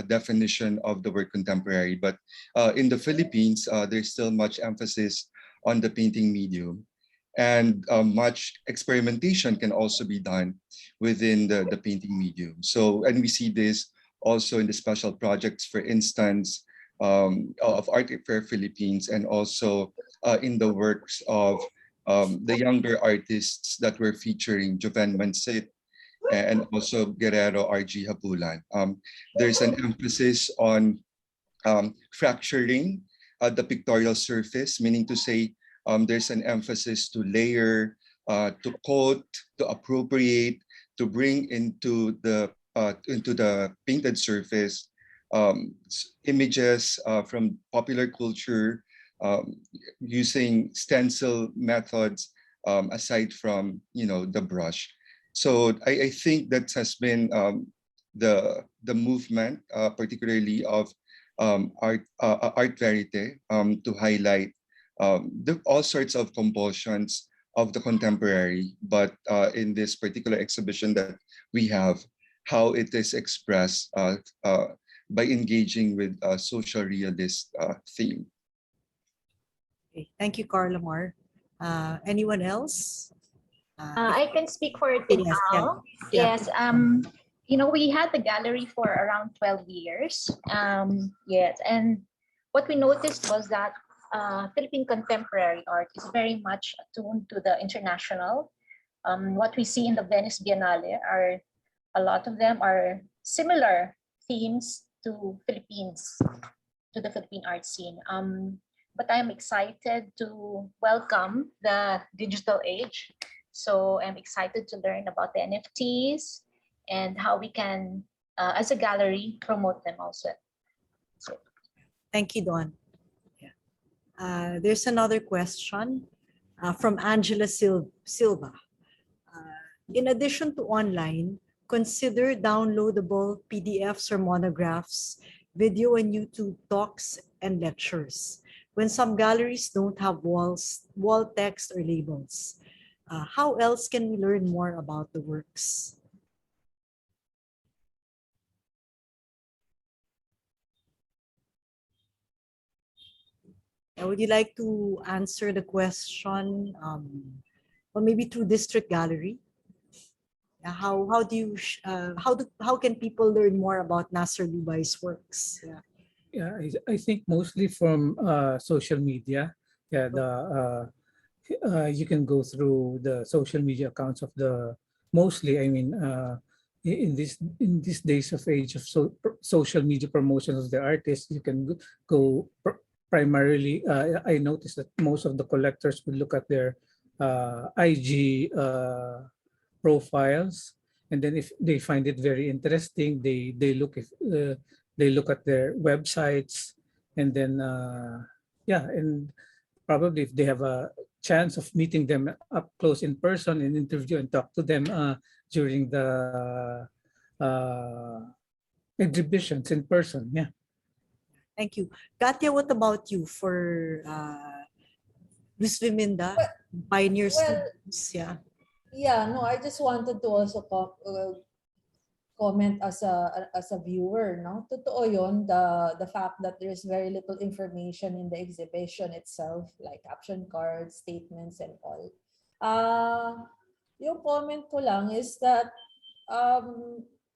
S4: definition of the word contemporary. But in the Philippines, there's still much emphasis on the painting medium. And much experimentation can also be done within the painting medium. So, and we see this also in the special projects, for instance, of Art Fair Philippines, and also in the works of the younger artists that we're featuring, Joven Mansit and also Guerrero RG Habulan. There's an emphasis on fracturing the pictorial surface, meaning to say there's an emphasis to layer, to quote, to appropriate, to bring into the painted surface images from popular culture, using stencil methods aside from the brush. So I think that has been the movement, particularly of Art Verité, to highlight all sorts of compulsions of the contemporary, but in this particular exhibition that we have, how it is expressed by engaging with a social realist theme.
S1: Okay. Thank you, Carlo Mar. Anyone else?
S12: I can speak for
S1: Yes, yeah.
S12: Tinao.
S1: Yeah.
S12: Yes. We had the gallery for around 12 years. Yes, and what we noticed was that Philippine contemporary art is very much attuned to the international. What we see in the Venice Biennale are a lot of them are similar themes to the Philippine art scene. But I'm excited to welcome the digital age. So I'm excited to learn about the NFTs and how we can, as a gallery, promote them also. So,
S1: Thank you, Dawn. Yeah. There's another question from Angela Silva. In addition to online, consider downloadable PDFs or monographs, video and YouTube talks and lectures. When some galleries don't have wall text or labels, how else can we learn more about the works? Would you like to answer the question, or maybe through District Gallery? How can people learn more about Nasser Lubai's works? Yeah.
S6: Yeah, I think mostly from social media. Yeah, you can go through the social media accounts of the mostly. I mean, in these days of age of social media promotion of the artists, you can go primarily. I noticed that most of the collectors will look at their IG profiles, and then if they find it very interesting, they look at their websites, and then and probably if they have a chance of meeting them up close in person and interview and talk to them during the exhibitions in person. Yeah.
S1: Thank you. Katya, what about you for Luzviminda, Pioneer Studios? Yeah.
S22: Yeah, no, I just wanted to also comment as a viewer, no? Totoo yun, the fact that there's very little information in the exhibition itself, like caption cards, statements, and all. Yung comment ko lang is that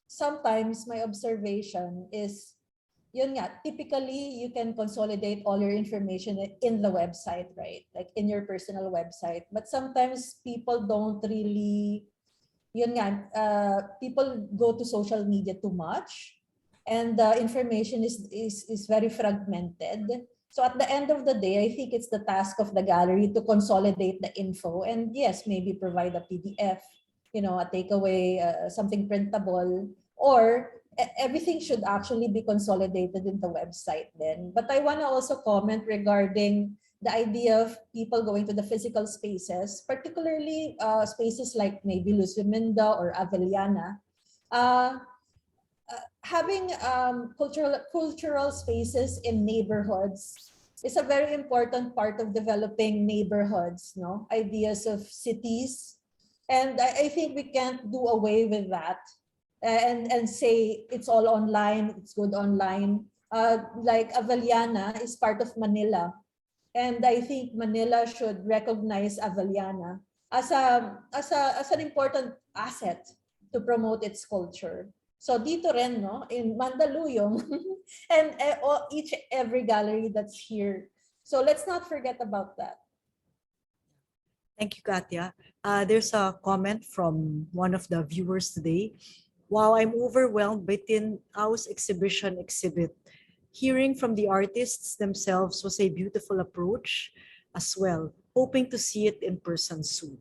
S22: sometimes my observation is, yun nga, typically you can consolidate all your information in the website, right? Like in your personal website. But sometimes people don't really, yun nga, people go to social media too much, and the information is very fragmented. So at the end of the day, I think it's the task of the gallery to consolidate the info and yes, maybe provide a PDF, a takeaway, something printable, or everything should actually be consolidated in the website then. But I want to also comment regarding the idea of people going to the physical spaces, particularly spaces like maybe Luzviminda or Avellana. Having cultural spaces in neighborhoods is a very important part of developing neighborhoods, no? Ideas of cities. And I think we can't do away with that and say it's all online, it's good online. Like Avellana is part of Manila. And I think Manila should recognize Avellana as an important asset to promote its culture. So dito rin, no, in Mandaluyong and each every gallery that's here. So let's not forget about that.
S1: Thank you, Katya. There's a comment from one of the viewers today. Wow, I'm overwhelmed by Tin Au's exhibit. Hearing from the artists themselves was a beautiful approach as well. Hoping to see it in person soon.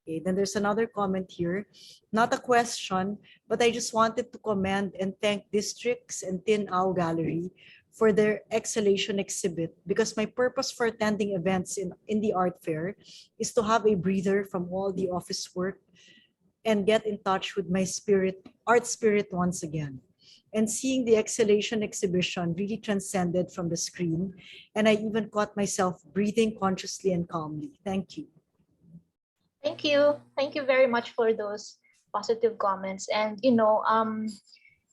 S1: Okay, then there's another comment here. Not a question, but I just wanted to commend and thank districts and Tin Au Gallery for their exhalation exhibit, because my purpose for attending events in the art fair is to have a breather from all the office work and get in touch with my art spirit once again. And seeing the exhalation exhibition really transcended from the screen, and I even caught myself breathing consciously and calmly. Thank you.
S12: Thank you. Thank you very much for those positive comments. And,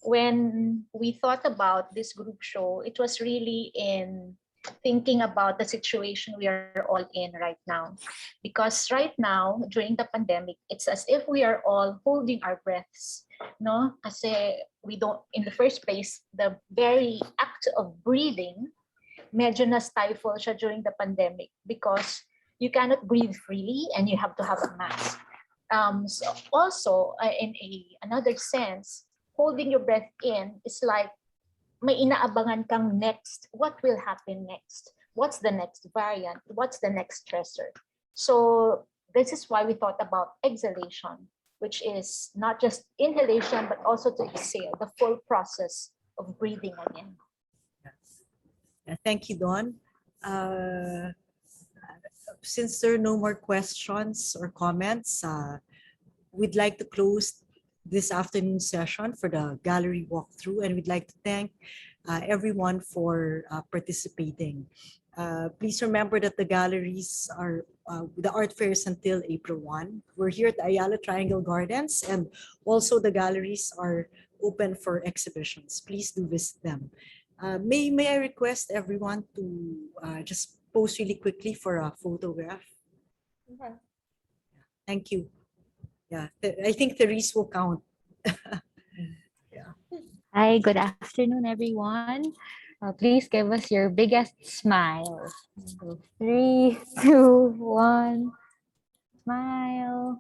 S12: when we thought about this group show, it was really in thinking about the situation we are all in right now. Because right now, during the pandemic, it's as if we are all holding our breaths. No? Kasi we don't, in the first place, the very act of breathing, medyo na-stifle siya during the pandemic because you cannot breathe freely and you have to have a mask. So also, in another sense, holding your breath in is like may inaabangan kang next. What will happen next? What's the next variant? What's the next stressor? So this is why we thought about exhalation, which is not just inhalation, but also to exhale, the full process of breathing again.
S1: Thank you, Dawn. Since there are no more questions or comments, we'd like to close this afternoon session for the gallery walkthrough, and we'd like to thank everyone for participating. Please remember that the galleries are, the art fairs until April 1. We're here at Ayala Triangle Gardens, and also the galleries are open for exhibitions. Please do visit them. May I request everyone to just pose really quickly for a photograph?
S22: Okay.
S1: Thank you. Yeah, I think Therese will count. Yeah.
S2: Hi, good afternoon, everyone. Please give us your biggest smile. 3, 2, 1. Smile.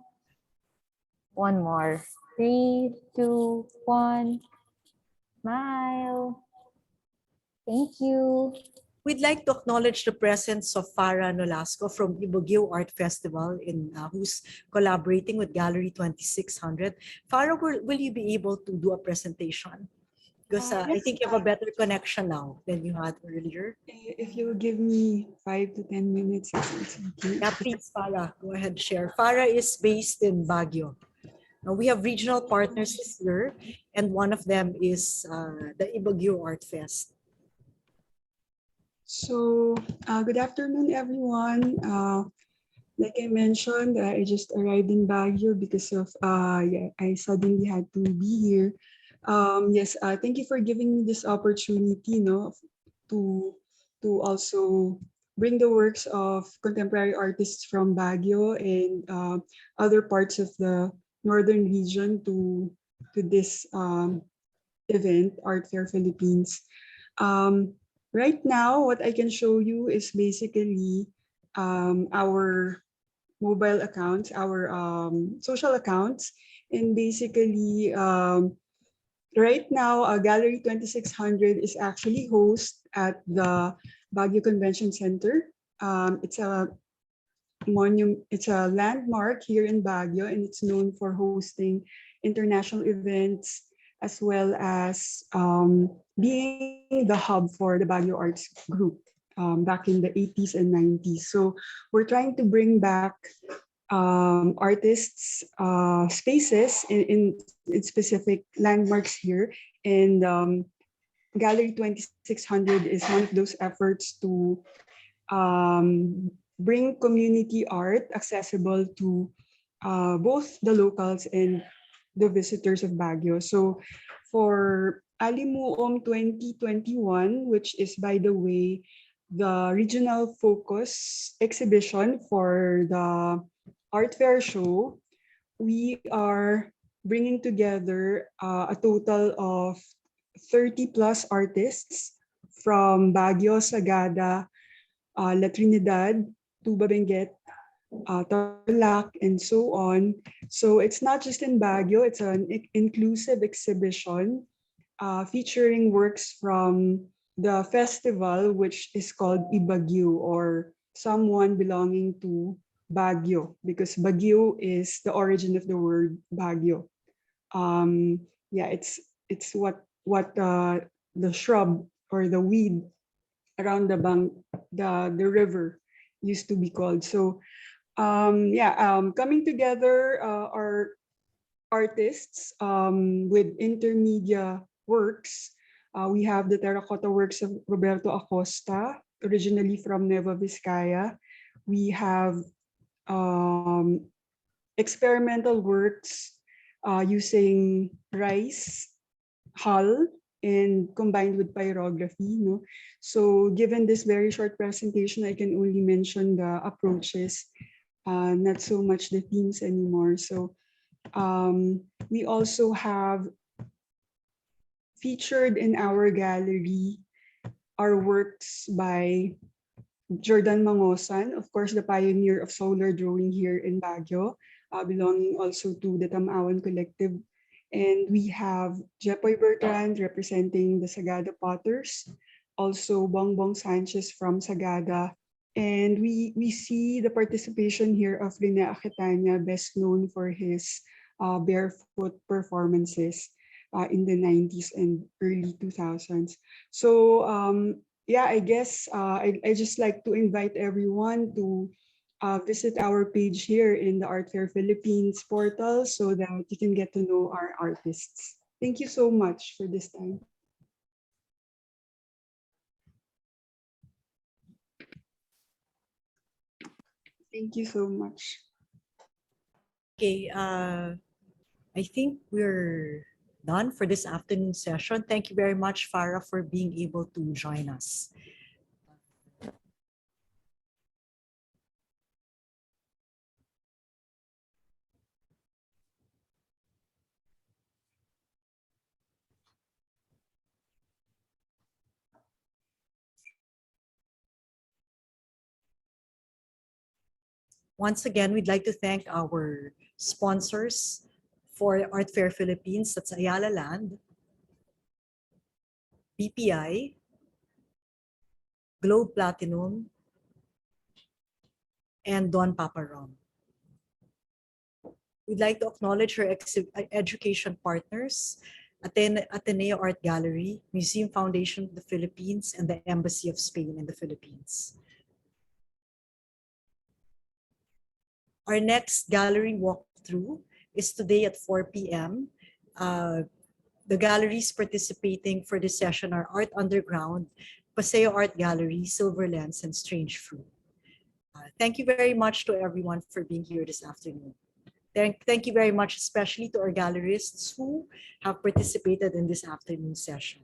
S2: One more. 3, 2, 1. Smile. Thank you.
S1: We'd like to acknowledge the presence of Farah Nolasco from Ibagiw Art Festival, who's collaborating with Gallery 2600. Farah, will you be able to do a presentation? Because I
S5: Yes,
S1: think you have a better connection now than you had earlier.
S5: if you give me 5 to 10 minutes, it's okay.
S1: Yeah, please, Farah, go ahead, share. Farah is based in Baguio. Now, we have regional partners this year, and one of them is the Ibagiw Art Fest.
S5: So, good afternoon, everyone. Like I mentioned, I just arrived in Baguio because of, I suddenly had to be here. Yes, thank you for giving me this opportunity, to also bring the works of contemporary artists from Baguio and other parts of the northern region to this event, Art Fair Philippines. Right now, what I can show you is basically our mobile accounts, our social accounts, and basically right now, Gallery 2600 is actually host at the Baguio Convention Center. It's a it's a landmark here in Baguio, and it's known for hosting international events as well as being the hub for the Baguio Arts Group back in the 80s and 90s. So we're trying to bring back artists' spaces in specific landmarks here. And Gallery 2600 is one of those efforts to bring community art accessible to both the locals and the visitors of Baguio. So for Alimuom 2021, which is, by the way, the regional focus exhibition for the art fair show, we are bringing together a total of 30 plus artists from Baguio, Sagada, La Trinidad, Tuba Benguet, Tarlac, and so on. So it's not just in Baguio, it's an inclusive exhibition featuring works from the festival, which is called Ibagiw, or someone belonging to Baguio, because Baguio is the origin of the word Baguio. Yeah, it's what the shrub or the weed around the bank, the river used to be called. So coming together are artists with intermedia works. We have the terracotta works of Roberto Acosta, originally from Nueva Vizcaya. We have experimental works using rice hull and combined with pyrography. No? So given this very short presentation, I can only mention the approaches, not so much the themes anymore. So we also have featured in our gallery are works by Jordan Mangosan, of course, the pioneer of solar drawing here in Baguio, belonging also to the Tamawan Collective. And we have Jepoy Bertrand representing the Sagada Potters, also Bongbong Sanchez from Sagada. And we see the participation here of Rene Aquitania, best known for his barefoot performances in the 90s and early 2000s. So yeah, I guess I just like to invite everyone to visit our page here in the Art Fair Philippines portal so that you can get to know our artists. Thank you so much for this time. Thank you so much.
S1: Okay, I think we're done for this afternoon session. Thank you very much, Farah, for being able to join us. Once again, we'd like to thank our sponsors for Art Fair Philippines. That's Ayala Land, BPI, Globe Platinum, and Don Papa Rum. We'd like to acknowledge our education partners, Ateneo Art Gallery, Museum Foundation of the Philippines, and the Embassy of Spain in the Philippines. Our next gallery walkthrough is today at 4 p.m. The galleries participating for this session are Art Underground, Paseo Art Gallery, Silver Lens, and Strange Fruit. Thank you very much to everyone for being here this afternoon. Thank you very much, especially to our gallerists who have participated in this afternoon session.